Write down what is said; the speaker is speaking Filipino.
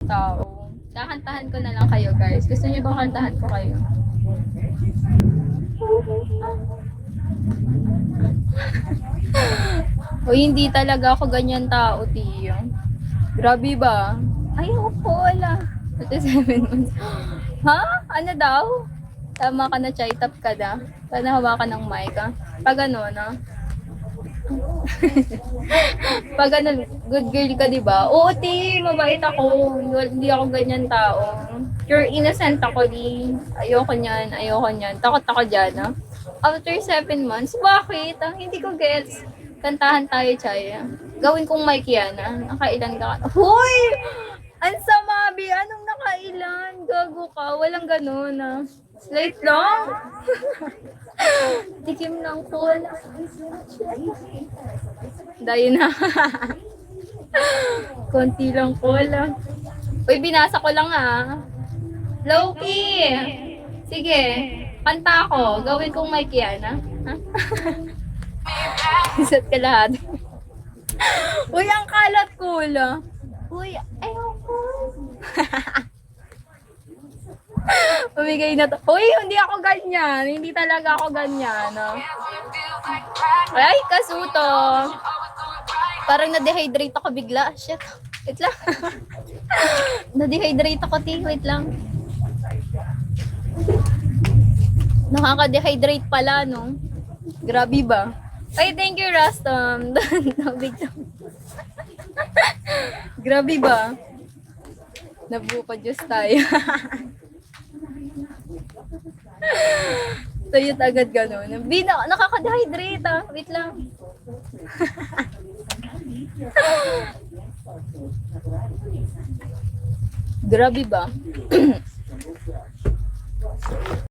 tao. Kakantahan ko na lang kayo, guys. Gusto niyo ba kantahan ko kayo? O hindi talaga ako ganyan tao, Tiyo. Grabe ba? Ayoko, wala. 7 months. Ha? Ano daw? Tama ka na, chai tap ka na. Panahawakan ng mic, ha? Pag ano, no? Pag ano, good girl ka, di ba? Oo, Ti, mabait ako. Hindi ako ganyan tao. Pure innocent ako, di. Ayoko niyan. Takot ako dyan, ha? After 7 months, bakit? Hindi ko gets. Kantahan tayo, Chaya. Gawin kong mic yan, ha? Nakailan ka? Hoy! Ang sama, Bi. Anong nakailan? Gago ka. Walang ganun, ha? Slight lang. Tikim ng cola. Dahil na. Konti lang cola. Uy, binasa ko lang, ha? Loki! Sige. Kanta ako. Gawin kong mic yan, ha? Isat ka lahat. Uy, ang kalat cola. Uy, ayoko. Umigay na to. Uy, hindi ako ganyan. Hindi talaga ako ganyan. No? Ay, kasuto. Parang na-dehydrate ako bigla. Shit. Wait lang. Na-dehydrate ako, Ti. Wait lang. Nakaka-dehydrate pala, no? Grabe ba? Ay, thank you, Rastam. Grabe ba? Nabuo pa Diyos tayo. Tuyot agad gano'n. Nakaka-dehydrate, ah. Wait lang. Grabe ba?